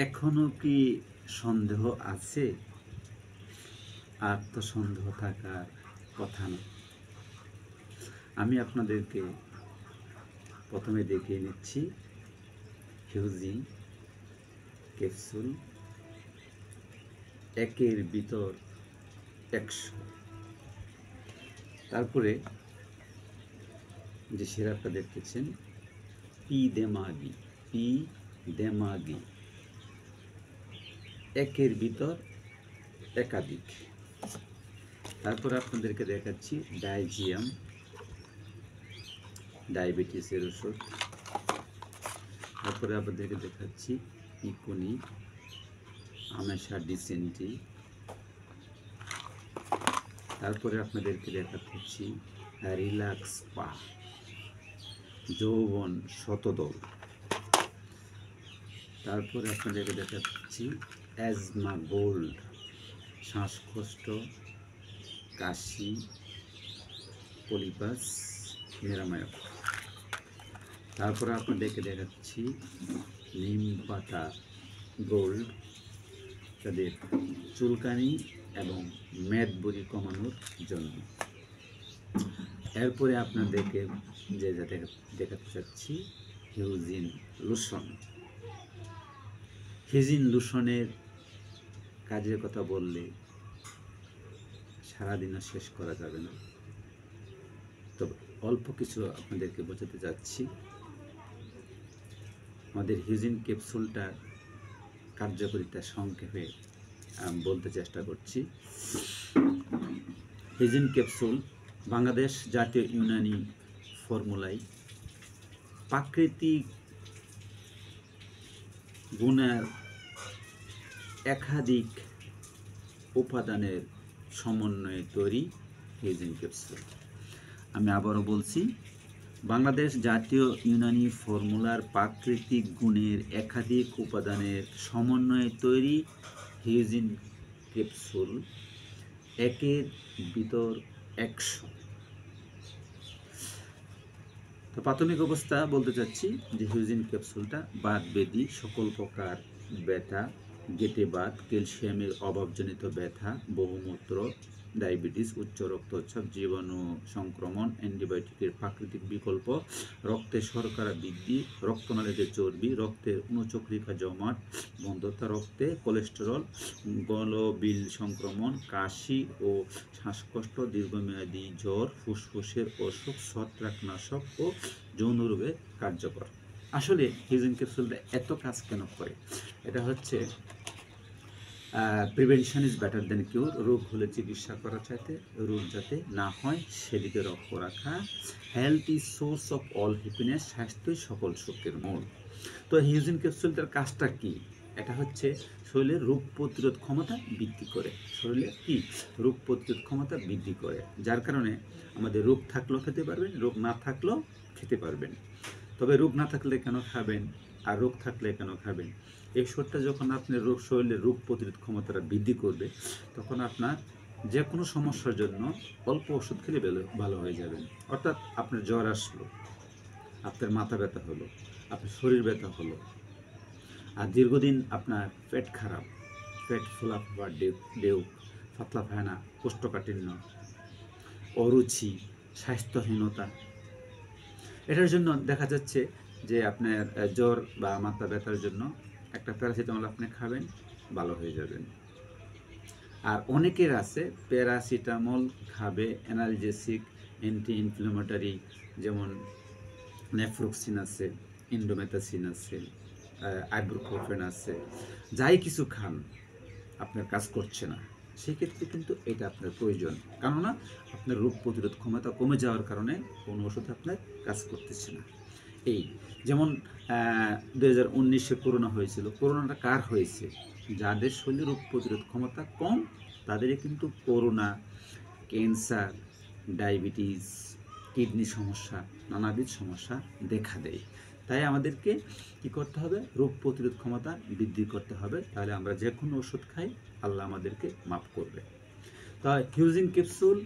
এখনো কি সন্দেহ আছে? আর তো সন্দেহ থাকার কথা না। আমি আপনাদেরকে প্রথমে দেখিয়ে নিচ্ছি হিউজিন ক্যাপসুল একের ভিতর 100। তারপরে যে সিরাপটা দেখতেছেন পি দেমাগি একের ভিতর একাধিক। তারপরে আপনাদেরকে দেখাচ্ছি ডাইজিয়াম, ডায়াবেটিসের ওষুধ। তারপরে আপনাদেরকে দেখাচ্ছি ইকোনি, আমেশা ডিসেন্টি। তারপরে আপনাদেরকে দেখাচ্ছি রিল্যাক্স পা, যৌবন শতদল। তারপরে আপনাদেরকে দেখাচ্ছি অ্যাজমা গোল্ড, শ্বাসকষ্ট, কাশি, পলিপাস নিরাময়ক। তারপরে আপনাদেরকে দেখাচ্ছি নিম পাতা গোল্ড, তাদের চুলকানি এবং মেদবুড়ি কমানোর জন্য। এরপরে আপনাদেরকে যে দেখাতে চাচ্ছি হিউজিন লোশন। হিউজিন লোশনের কাজের কথা বললে সারাদিনও শেষ করা যাবে না, তবে অল্প কিছু আপনাদেরকে বোঝাতে চাচ্ছি। আমাদের হিউজিন ক্যাপসুলটার কার্যকারিতা সংক্ষেপে বলতে চেষ্টা করছি। হিউজিন ক্যাপসুল বাংলাদেশ জাতীয় ইউনানি ফর্মুলায় প্রাকৃতিক গুণের একাধিক উপাদানের সমন্বয়ে তৈরি হিউজিন ক্যাপসুল। আমি আবারও বলছি, বাংলাদেশ জাতীয় ইউনানি ফর্মুলার প্রাকৃতিক গুণের একাধিক উপাদানের সমন্বয়ে তৈরি হিউজিন ক্যাপসুল একের ভিতর 100। তো প্রাথমিক অবস্থা বলতে চাচ্ছি যে হিউজিন ক্যাপসুলটা বাত বেদি, সকল প্রকার ব্যথা, গেটে বাত, ক্যালসিয়ামের অভাবজনিত ব্যথা, বহুমূত্র, ডায়াবেটিস, উচ্চ রক্তচাপ, জীবাণু সংক্রমণ, অ্যান্টিবায়োটিকের প্রাকৃতিক বিকল্প, রক্তে শর্করা বৃদ্ধি, রক্তনালীতে চর্বি, রক্তের অনুচক্রিকা জমাট বন্ধতা, রক্তে কোলেস্টেরল, গলবিল সংক্রমণ, কাশি ও শ্বাসকষ্ট, দীর্ঘমেয়াদী জ্বর, ফুসফুসের অসুখ, ছত্রাকনাশক ও যৌন রোগে কার্যকর। আসলে হিউজিন ক্যাপসুলটা এত কাজ কেন করে? এটা হচ্ছে প্রিভেনশন ইজ বেটার দেন কিউর। রোগ হলে চিকিৎসা করা চাইতে রোগ যাতে না হয় সেদিকে লক্ষ্য রাখা। Health is source of all happiness, স্বাস্থ্যই সকল সুখের মূল। তো হিউজিন ক্যাপসুলটার কাজটা কি? এটা হচ্ছে শরীরের রোগ প্রতিরোধ ক্ষমতা বৃদ্ধি করে। শরীরের কি রোগ প্রতিরোধ ক্ষমতা বৃদ্ধি করে, যার কারণে আমাদের রোগ থাকলেও খেতে পারবেন, রোগ না থাকলেও খেতে পারবেন। তবে রোগ না থাকলে কেন খাবেন আর রোগ থাকলে কেন খাবেন? এই ওষুধটা যখন আপনার শরীরের রোগ প্রতিরোধ ক্ষমতাটা বৃদ্ধি করবে, তখন আপনার যে কোনো সমস্যার জন্য অল্প ওষুধ খেলে ভালো হয়ে যাবেন। অর্থাৎ আপনার জ্বর আসলো, আপনার মাথা ব্যথা হলো, আপনার শরীর ব্যথা হলো, আর দীর্ঘদিন আপনার পেট খারাপ, পেট ফোলা বা ডেউ, পাতলা পায়না, কোষ্ঠকাঠিন্য, অরুচি, স্বাস্থ্যহীনতা, এটার জন্য দেখা যাচ্ছে যে আপনার জ্বর বা মাথা ব্যথার জন্য একটা প্যারাসিটামল আপনি খাবেন, ভালো হয়ে যাবেন। আর অনেকের আছে প্যারাসিটামল খাবে, অ্যানালজেসিক, অ্যান্টি ইনফ্লেমেটরি, যেমন নেফ্রোক্সিন আছে, ইন্ডোমেথাসিন আছে, আইবুপ্রোফেন আছে, যাই কিছু খান আপনার কাজ করছে না, সেক্ষেত্রে কিন্তু এটা আপনার প্রয়োজন। কেননা আপনার রোগ প্রতিরোধ ক্ষমতা কমে যাওয়ার কারণে কোনো ওষুধ আপনার কাজ করতেছে না। এই যেমন 2019-এ করোনা হয়েছিল। করোনাটা কার হয়েছে? যাদের শরীরে রোগ প্রতিরোধ ক্ষমতা কম, তাদেরই কিন্তু করোনা, ক্যান্সার, ডায়াবেটিস, কিডনি সমস্যা, নানাবিধ সমস্যা দেখা দেয়। তাই আমাদেরকে কী করতে হবে? রোগ প্রতিরোধ ক্ষমতা বৃদ্ধি করতে হবে। তাহলে আমরা যে কোনো ওষুধ খাই, আল্লাহ আমাদেরকে মাফ করবে। তা হিউজিন ক্যাপসুল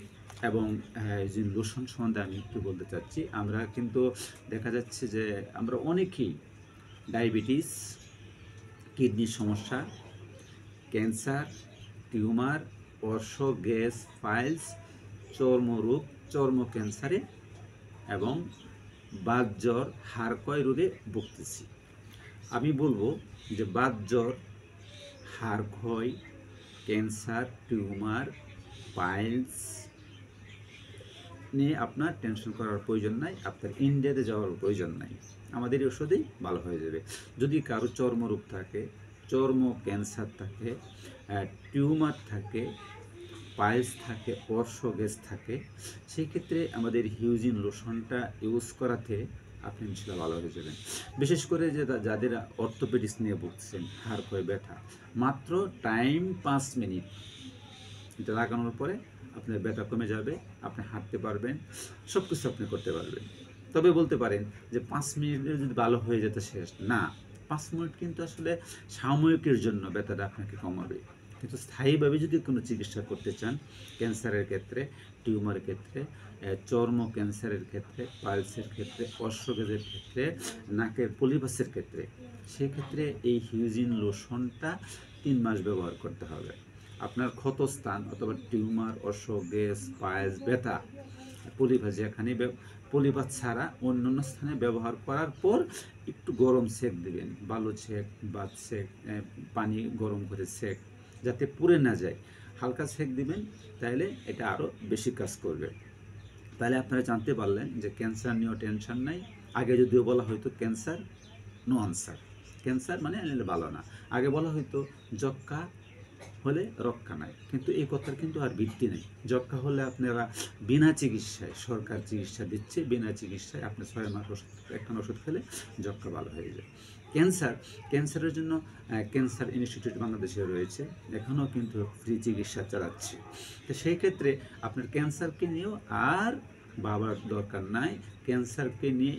এবং হিউজিন লোশন সম্বন্ধে আমি একটু বলতে চাচ্ছি। আমরা কিন্তু দেখা যাচ্ছে যে আমরা অনেকেই ডায়াবেটিস, কিডনির সমস্যা, ক্যান্সার, টিউমার, অর্শ, গ্যাস, পাইলস, চর্মরোগ, চর্ম ক্যান্সারে এবং বাতজ্বর, হাড়ক্ষয় রোগে ভুগতেছি। আমি বলবো যে বাতজ্বর, হাড়ক্ষয়, ক্যান্সার, টিউমার, পাইলস নিয়ে আপনার টেনশন করার প্রয়োজন নাই, আপনার ইন্ডিয়াতে যাওয়ার প্রয়োজন নাই, আমাদের এই ওষুধেই ভালো হয়ে যাবে। যদি কারো চর্মরোগ থাকে, চর্ম ক্যান্সার থাকে, টিউমার থাকে, পাইলস থাকে, অর্শ গ্যাস থাকে, সেই ক্ষেত্রে আমাদের হিউজিন লোশনটা ইউজ করাতে আপনি ইনশাল্লাহ ভালো হয়ে যাবেন। বিশেষ করে যে যাদের অর্থোপেডিক্স নিয়ে ভুগছেন, হাড় ক্ষয়, ব্যথা, মাত্র টাইম 5 মিনিট এটা লাগানোর পরে আপনার ব্যথা কমে যাবে, আপনি হাঁটতে পারবেন, সব কিছু আপনি করতে পারবেন। তবে বলতে পারেন যে 5 মিনিটে যদি ভালো হয়ে যেতে শেষ না, 5 মিনিট কিন্তু আসলে সাময়িকের জন্য ব্যথাটা আপনাকে কমাবে, কিন্তু স্থায়ীভাবে যদি কোনো চিকিৎসা করতে চান, ক্যান্সারের ক্ষেত্রে, টিউমারের ক্ষেত্রে, চর্ম ক্যান্সারের ক্ষেত্রে, পাইলসের ক্ষেত্রে, অশ্বগেজের ক্ষেত্রে, নাকের পলিপাসের ক্ষেত্রে, সেক্ষেত্রে এই হিউজিন লোশনটা 3 মাস ব্যবহার করতে হবে। আপনার ক্ষত স্থান অথবা টিউমার, অর্শ, গ্যাস, পাইলস, ব্যথা, পলিপাস, যেখানে পলিপাস ছাড়া অন্যান্য স্থানে ব্যবহার করার পর একটু গরম সেক দিবেন, বালু সেক, বাত সেক, পানি গরম করে সেক, যাতে পুড়ে না যায়, হালকা সেক দিবেন, তাহলে এটা আরও বেশি কাজ করবে। তাহলে আপনারা জানতে পারলেন যে ক্যান্সার নিয়েও টেনশন নাই। আগে যদিও বলা হয়তো ক্যান্সার নো আনসার, ক্যান্সার মানে ভালো না, আগে বলা হয়তো যক্ষ্মা হলে রক্ষা নাই, কিন্তু এই কথার কিন্তু আর ভিত্তি নেই। যক্ষ্মা হলে আপনারা বিনা চিকিৎসায়, সরকার চিকিৎসা দিচ্ছে, বিনা চিকিৎসায় আপনি 6 মাস একটা ওষুধ খেলে যক্ষ্মা ভালো হয়ে যায়। ক্যান্সারের জন্য ক্যান্সার ইনস্টিটিউট বাংলাদেশে রয়েছে, এখনও কিন্তু ফ্রি চিকিৎসা চালাচ্ছে। তো সেই ক্ষেত্রে আপনার ক্যান্সারকে নিয়েও আর ভাবার দরকার নাই, ক্যান্সারকে নিয়ে